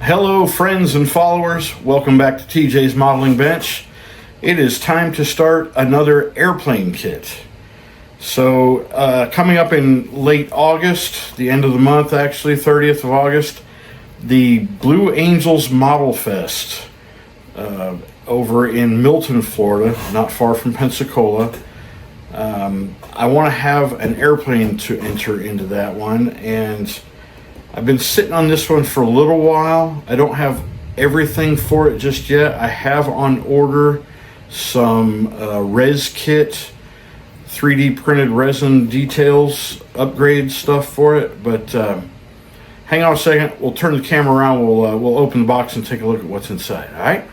Hello friends and followers, welcome back to TJ's Modeling Bench. It is time to start another airplane kit. So coming up in late August, the end of the month actually, 30th of August, the Blue Angels Modelfest over in Milton, Florida, not far from Pensacola. I want to have an airplane to enter into that one, and I've been sitting on this one for a little while. I don't have everything for it just yet. I have on order some Reskit 3D printed resin details, upgrade stuff for it. But hang on a second. We'll turn the camera around. We'll open the box and take a look at what's inside. All right.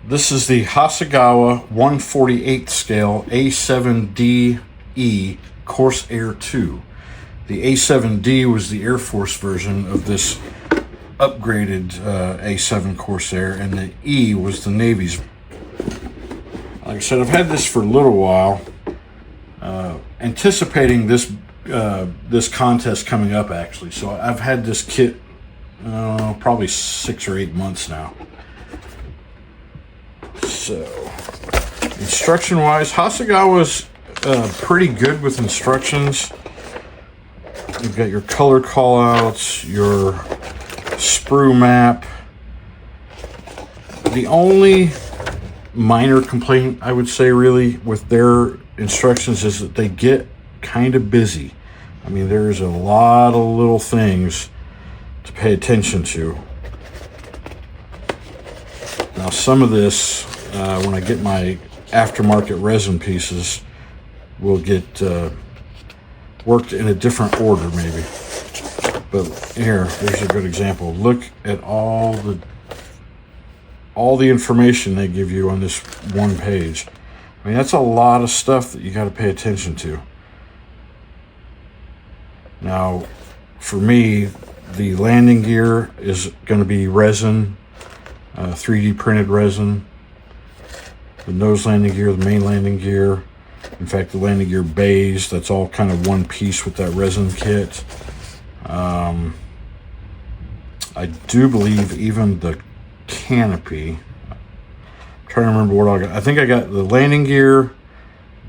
This is the Hasegawa 1/48 scale A7-D Corsair 2. The A7-D was the Air Force version of this upgraded A7 Corsair, and the E was the Navy's. Like I said, I've had this for a little while, anticipating this this contest coming up actually. So I've had this kit probably 6 or 8 months now. So instruction-wise, Hasegawa's pretty good with instructions. You've got your color callouts, your sprue map. The only minor complaint I would say really with their instructions is that they get kind of busy. I mean, there's a lot of little things to pay attention to. Now some of this, when I get my aftermarket resin pieces, will get worked in a different order maybe. But here's a good example. Look at all the information they give you on this one page. I mean, that's a lot of stuff that you got to pay attention to. Now, for me, the landing gear is going to be resin, 3D printed resin. The nose landing gear, the main landing gear. In fact, the landing gear bays, that's all kind of one piece with that resin kit. I do believe even the canopy. I'm trying to remember what I got. I think I got the landing gear,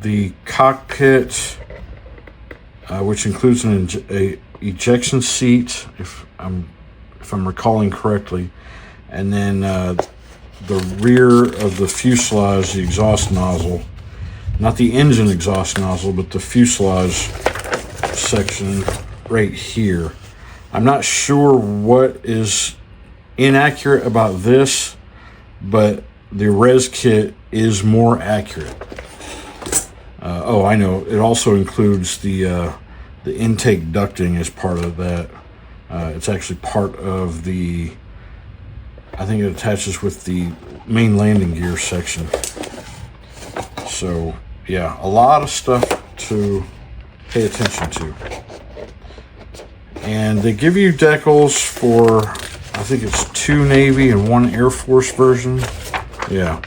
the cockpit, which includes an ejection seat, if I'm recalling correctly, and then the rear of the fuselage, the exhaust nozzle. Not the engine exhaust nozzle, but the fuselage section right here. I'm not sure what is inaccurate about this, but the res kit is more accurate. Oh, I know. It also includes the intake ducting as part of that. It's actually part of the, I think it attaches with the main landing gear section. So yeah, a lot of stuff to pay attention to. And they give you decals for, I think it's 2 Navy and 1 Air Force version. Yeah.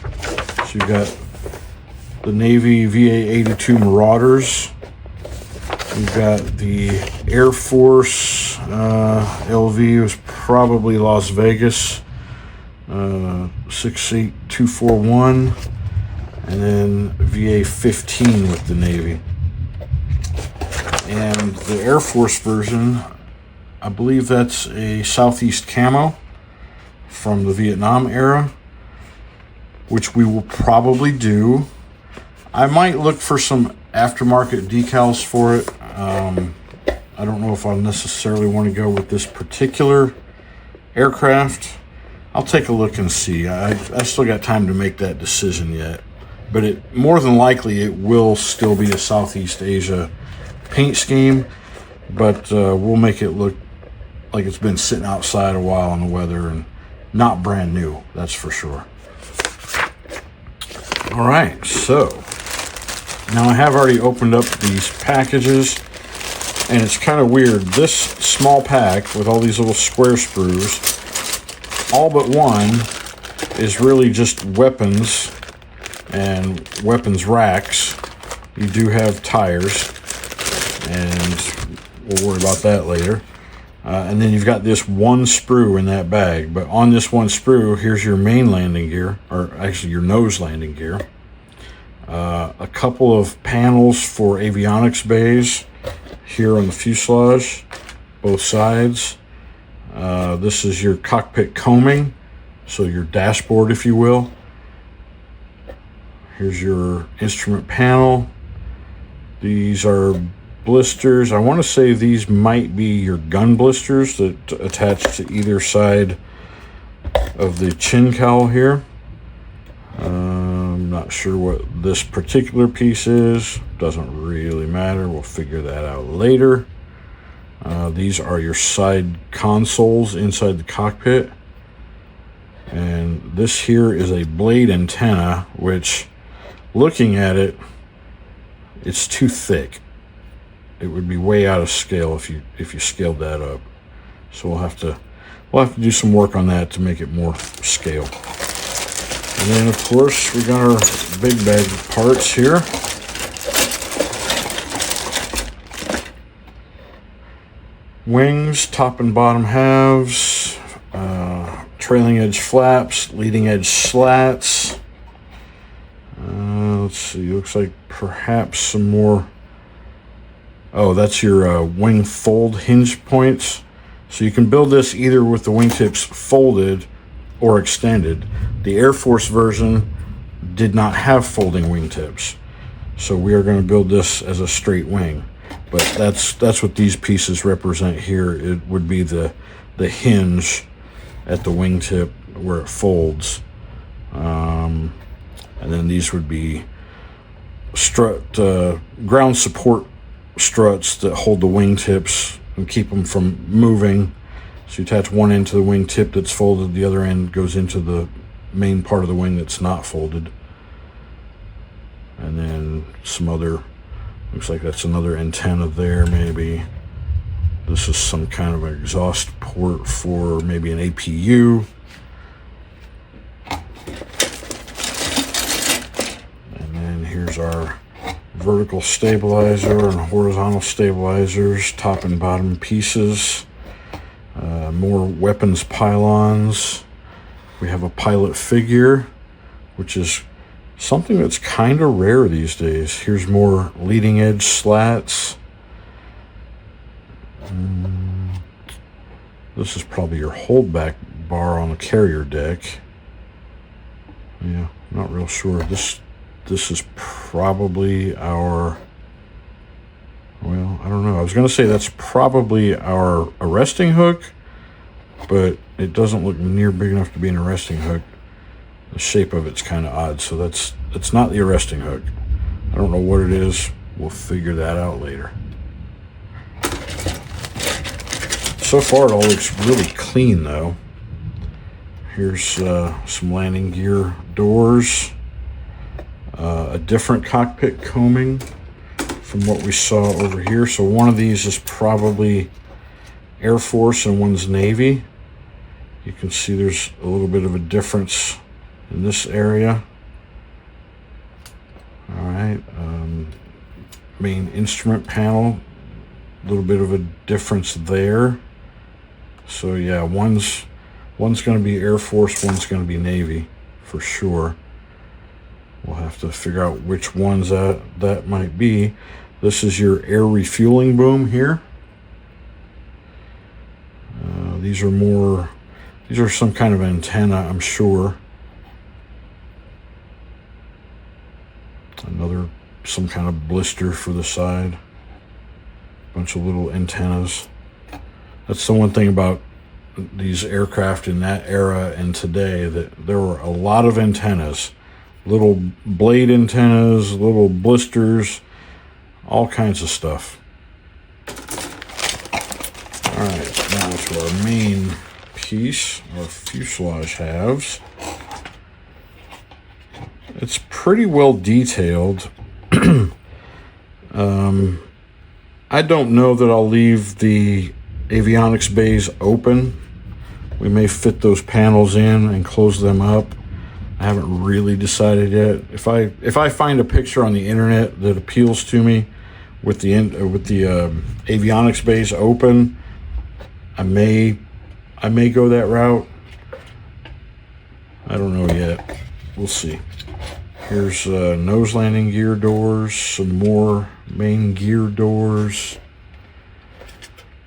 So you've got the Navy VA-82 Marauders. You've got the Air Force LV was probably Las Vegas 68241. And then VA-15 with the Navy. And the Air Force version, I believe that's a Southeast camo from the Vietnam era, which we will probably do. I might look for some aftermarket decals for it. I don't know if I necessarily want to go with this particular aircraft. I'll take a look and see. I still got time to make that decision yet. But it more than likely it will still be a Southeast Asia paint scheme, but we'll make it look like it's been sitting outside a while in the weather and not brand new, that's for sure. All right, so now I have already opened up these packages, and it's kind of weird. This small pack with all these little square sprues, all but one is really just weapons and weapons racks. You do have tires, and we'll worry about that later. And then you've got this one sprue in that bag. But on this one sprue, here's your main landing gear, or actually your nose landing gear. A couple of panels for avionics bays here on the fuselage, both sides. This is your cockpit combing, so your dashboard, if you will. Here's your instrument panel. These are blisters. I want to say these might be your gun blisters that attach to either side of the chin cowl here. I'm not sure what this particular piece is. Doesn't really matter. We'll figure that out later. These are your side consoles inside the cockpit. And this here is a blade antenna, which, looking at it, it's too thick. It would be way out of scale if you scaled that up. So we'll have to do some work on that to make it more scale. And then of course we got our big bag of parts here. Wings, top and bottom halves, trailing edge flaps, leading edge slats. Let's see, looks like perhaps some more. Oh, that's your wing fold hinge points. So you can build this either with the wingtips folded or extended. The Air Force version did not have folding wingtips. So we are going to build this as a straight wing. But that's what these pieces represent here. It would be the hinge at the wingtip where it folds. And then these would be strut, ground support struts that hold the wingtips and keep them from moving. So you attach one end to the wingtip that's folded, the other end goes into the main part of the wing that's not folded. And then some other, looks like that's another antenna there maybe. This is some kind of an exhaust port for maybe an APU. And then here's our vertical stabilizer and horizontal stabilizers, top and bottom pieces. More weapons pylons. We have a pilot figure, which is something that's kind of rare these days. Here's more leading edge slats. This is probably your holdback bar on the carrier deck. Yeah, not real sure. This is probably our, well, I don't know. I was going to say that's probably our arresting hook, but it doesn't look near big enough to be an arresting hook. The shape of it's kind of odd, so that's not the arresting hook. I don't know what it is. We'll figure that out later. So far it all looks really clean though. Here's some landing gear doors. A different cockpit combing from what we saw over here. So one of these is probably Air Force and one's Navy. You can see there's a little bit of a difference in this area. All right, main instrument panel, a little bit of a difference there. So yeah, one's going to be Air Force, one's going to be Navy for sure. We'll have to figure out which ones that might be. This is your air refueling boom here. These are some kind of antenna, I'm sure. Some kind of blister for the side. Bunch of little antennas. That's the one thing about these aircraft in that era and today, that there were a lot of antennas. Little blade antennas, little blisters, all kinds of stuff. All right, now to our main piece, our fuselage halves. It's pretty well detailed. I don't know that I'll leave the avionics bays open. We may fit those panels in and close them up. I haven't really decided yet. If I find a picture on the internet that appeals to me with the avionics bays open, I may go that route. I don't know yet. We'll see. Here's nose landing gear doors, some more main gear doors,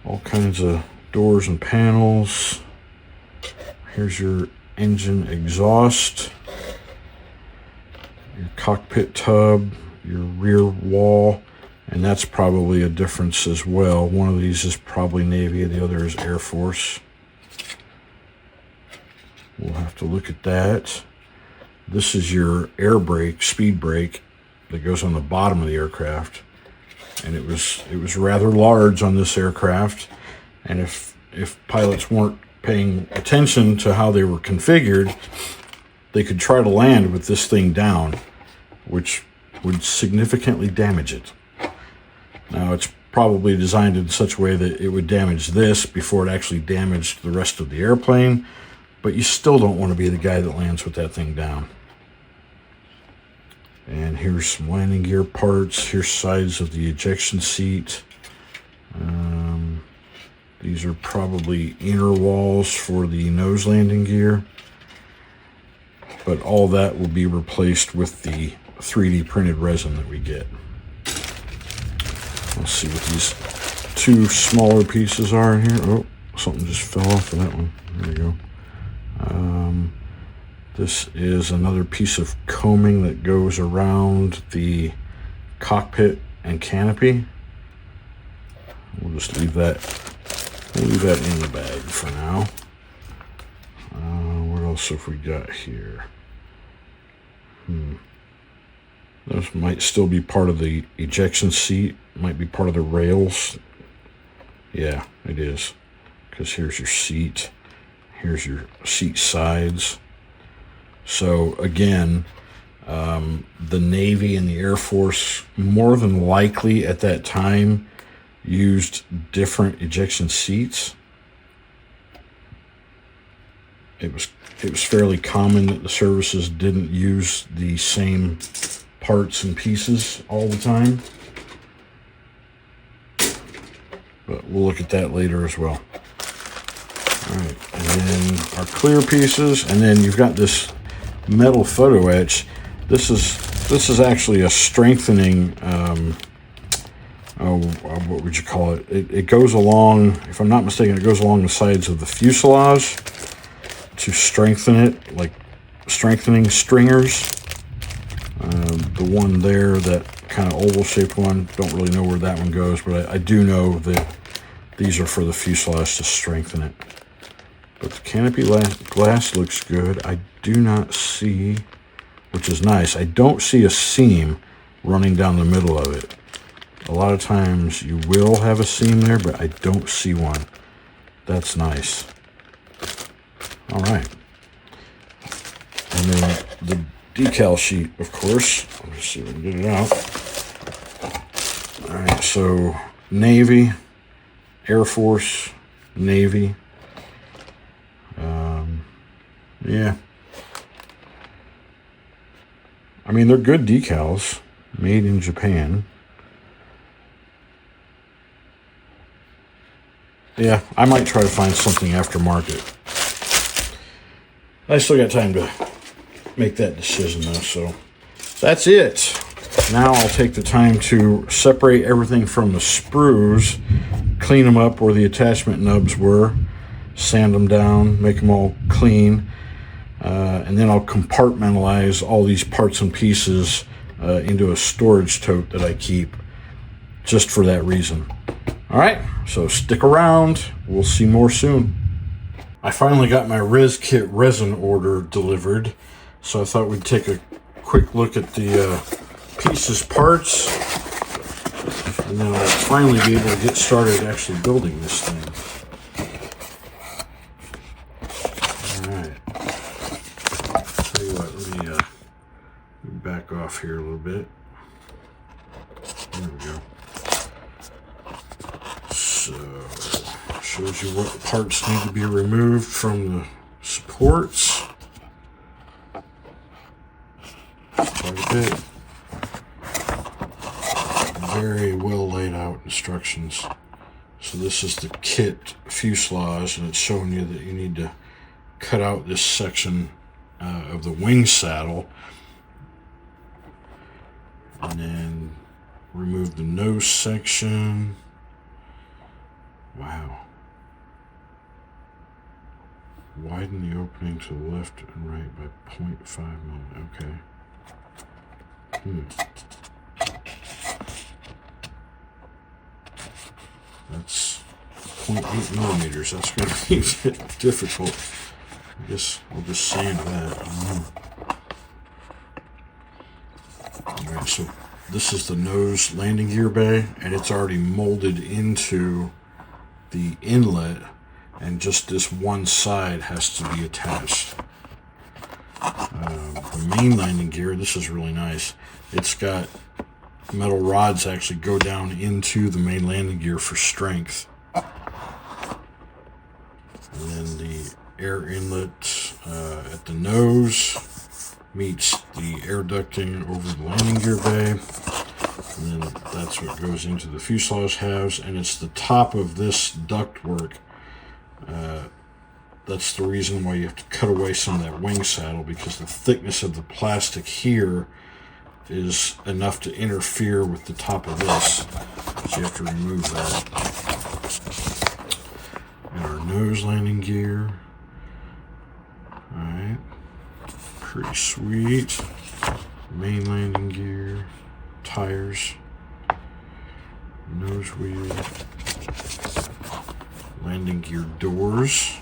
all kinds of doors and panels. Here's your engine exhaust, your cockpit tub, your rear wall, and that's probably a difference as well. One of these is probably Navy, the other is Air Force. We'll have to look at that. This is your air brake, speed brake, that goes on the bottom of the aircraft, and it was rather large on this aircraft. And if pilots weren't paying attention to how they were configured, they could try to land with this thing down, which would significantly damage it. Now, it's probably designed in such a way that it would damage this before it actually damaged the rest of the airplane, but you still don't want to be the guy that lands with that thing down. And here's some landing gear parts. Here's sides of the ejection seat. These are probably inner walls for the nose landing gear. But all that will be replaced with the 3D printed resin that we get. Let's see what these two smaller pieces are in here. Oh, something just fell off of that one. There we go. This is another piece of coaming that goes around the cockpit and canopy. We'll just leave that. We'll leave that in the bag for now. What else have we got here? Those might still be part of the ejection seat. Might be part of the rails. Yeah, it is. Because here's your seat. Here's your seat sides. So again, the Navy and the Air Force more than likely at that time used different ejection seats. It was fairly common that the services didn't use the same parts and pieces all the time. But we'll look at that later as well. All right, and then our clear pieces, and then you've got this metal photo etch. This is actually a strengthening. What would you call it? It goes along, if I'm not mistaken, it goes along the sides of the fuselage to strengthen it, like strengthening stringers. The one there, that kind of oval-shaped one, don't really know where that one goes, but I do know that these are for the fuselage to strengthen it. But the canopy glass looks good. I do not see, which is nice, I don't see a seam running down the middle of it. A lot of times you will have a seam there, but I don't see one. That's nice. All right. And then the decal sheet, of course. Let's see if we can get it out. All right, so Navy, Air Force, Navy. Yeah. I mean, they're good decals, made in Japan. Yeah, I might try to find something aftermarket. I still got time to make that decision though, so that's it. Now I'll take the time to separate everything from the sprues, clean them up where the attachment nubs were, sand them down, make them all clean, and then I'll compartmentalize all these parts and pieces into a storage tote that I keep just for that reason. All right, so stick around. We'll see more soon. I finally got my Reskit resin order delivered, so I thought we'd take a quick look at the pieces, parts, and then I'll finally be able to get started actually building this thing. All right. Tell you what, let me back off here a little bit. There we go. So, shows you what parts need to be removed from the supports. Quite a bit. Very well laid out instructions. So this is the kit fuselage, and it's showing you that you need to cut out this section of the wing saddle, and then remove the nose section. Wow. Widen the opening to the left and right by 0.5 mm. Okay. That's 0.8 millimeters. That's going to be a bit difficult. I guess I'll just sand that. Alright, so this is the nose landing gear bay, and it's already molded into the inlet, and just this one side has to be attached. The main landing gear, this is really nice. It's got metal rods actually go down into the main landing gear for strength. And then the air inlet at the nose meets the air ducting over the landing gear bay. And then that's what goes into the fuselage halves, and it's the top of this ductwork. That's the reason why you have to cut away some of that wing saddle, because the thickness of the plastic here is enough to interfere with the top of this. So you have to remove that. And our nose landing gear. Alright. Pretty sweet. Main landing gear. Tires. Nose wheel. Landing gear doors.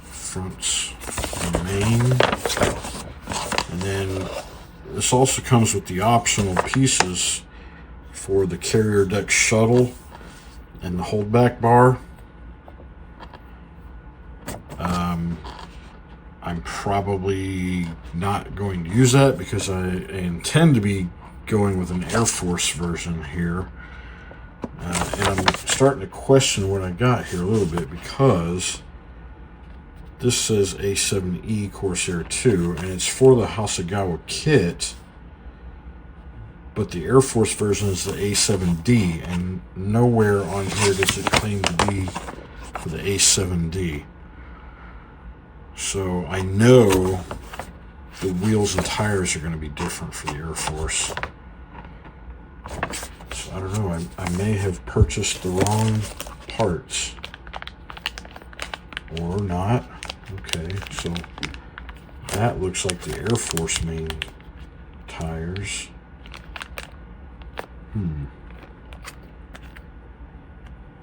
Fronts and main. And then this also comes with the optional pieces for the carrier deck shuttle and the holdback bar. I'm probably not going to use that because I intend to be going with an Air Force version here. And I'm starting to question what I got here a little bit, because this says A7-E Corsair 2, and it's for the Hasegawa kit, but the Air Force version is the A7-D, and nowhere on here does it claim to be for the A7-D. So I know the wheels and tires are going to be different for the Air Force. So I don't know, I may have purchased the wrong parts. Or not. Okay, so that looks like the Air Force main tires.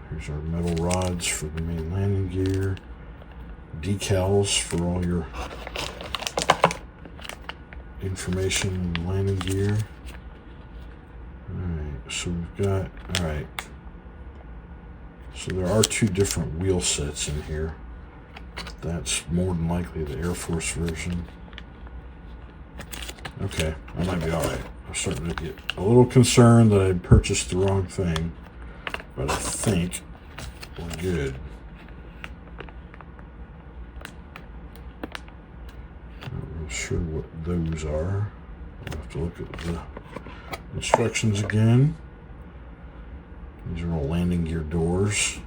Here's our metal rods for the main landing gear. Decals for all your information in the landing gear. Alright, so we've got, alright. So there are two different wheel sets in here. That's more than likely the Air Force version. Okay, I might be alright. I'm starting to get a little concerned that I purchased the wrong thing, but I think we're good. Not real sure what those are. I'll have to look at the instructions again. These are all landing gear doors.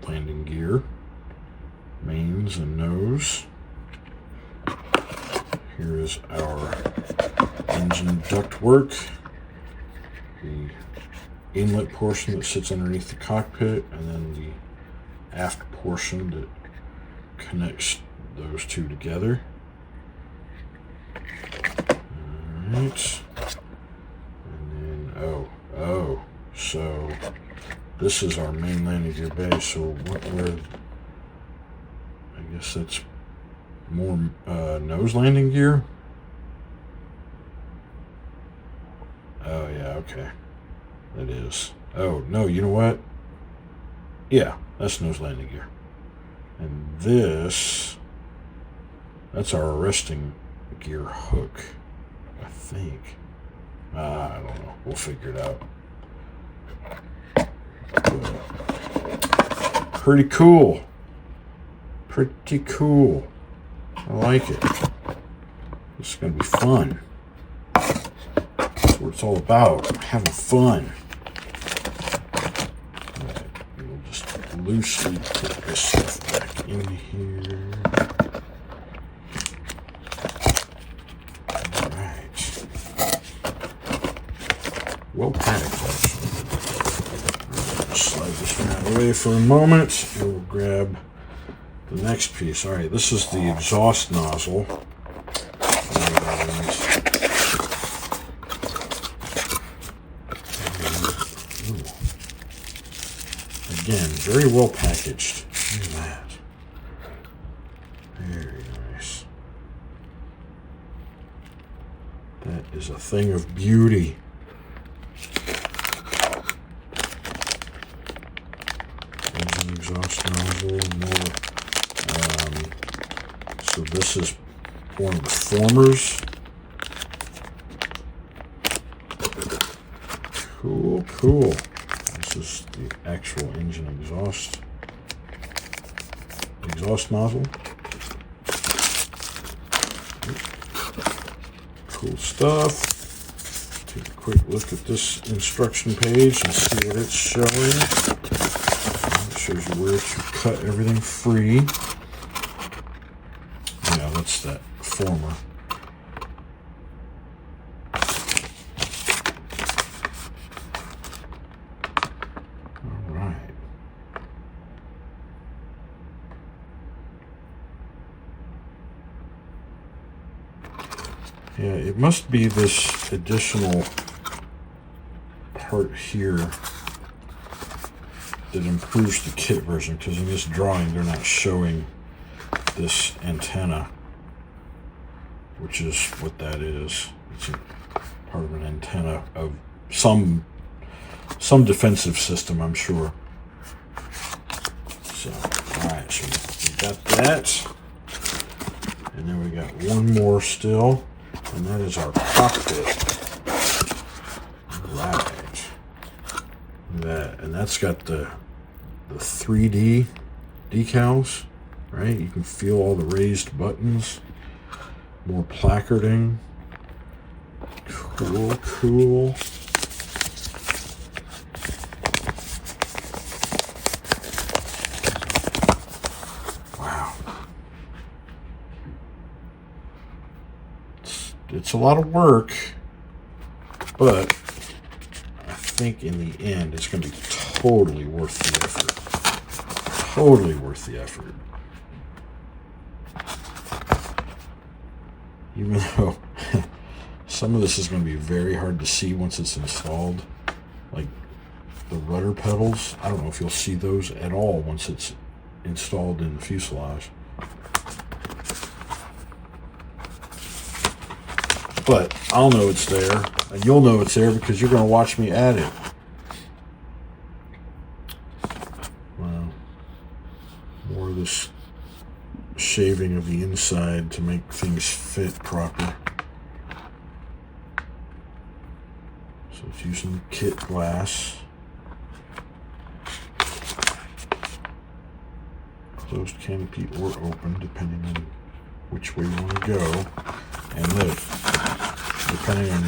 Landing gear, mains and nose. Here is our engine ductwork, the inlet portion that sits underneath the cockpit, and then the aft portion that connects those two together. Alright. And then, so this is our main landing gear bay, so where, I guess that's more nose landing gear. Oh yeah, okay, that is. Oh no, you know what? Yeah, that's nose landing gear. And this, that's our arresting gear hook, I think. I don't know, we'll figure it out. Pretty cool. Pretty cool. I like it. This is going to be fun. what it's all about, having fun. All right, we'll just loosely put this stuff back in here. All right. Well packed, actually. Slide this one out of the way for a moment, and we'll grab the next piece. All right, this is the exhaust nozzle. Again, very well packaged. Look at that. Very nice. That is a thing of beauty. Engine exhaust nozzle, more. So this is one of the formers. Cool, cool. This is the actual engine exhaust nozzle. Cool stuff. Take a quick look at this instruction page and see what it's showing. It shows you where to cut everything free. Yeah, that's that former. Yeah, it must be this additional part here that improves the kit version, because in this drawing they're not showing this antenna, which is what that is. It's a part of an antenna of some defensive system, I'm sure. So, alright, so we got that. And then we got one more still. And that is our cockpit. Right. That, and that's got the 3D decals, right? You can feel all the raised buttons. More placarding. Cool, cool. It's a lot of work, but I think in the end it's going to be totally worth the effort. Totally worth the effort. Even though some of this is going to be very hard to see once it's installed, like the rudder pedals. I don't know if you'll see those at all once it's installed in the fuselage. But I'll know it's there, and you'll know it's there because you're going to watch me add it. Wow. More of this shaving of the inside to make things fit proper. So it's using kit glass. Closed canopy or open, depending on which way you want to go. And look, depending on,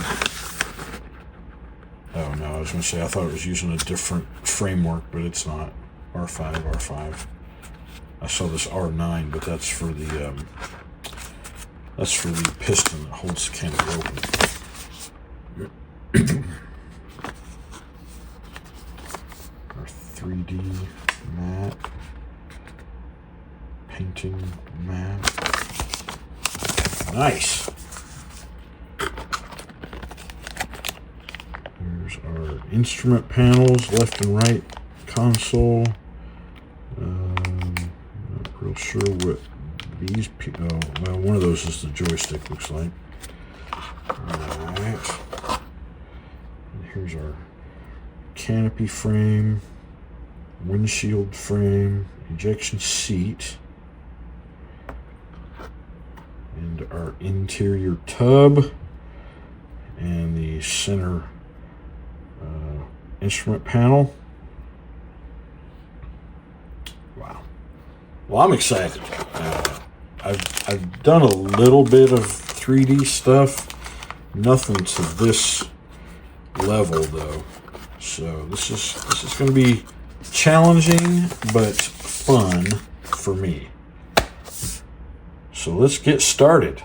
oh no, I was going to say I thought it was using a different framework, but it's not. R5. I saw this R9, but that's for the piston that holds the canopy open. Our 3D mat, painting mat. Nice. There's our instrument panels, left and right console. Not real sure what these. Oh, well, one of those is the joystick. Looks like. All right. And here's our canopy frame, windshield frame, ejection seat. And our interior tub and the center instrument panel. Wow. Well, I'm excited. I've done a little bit of 3D stuff, nothing to this level though. So this is going to be challenging but fun for me. So let's get started.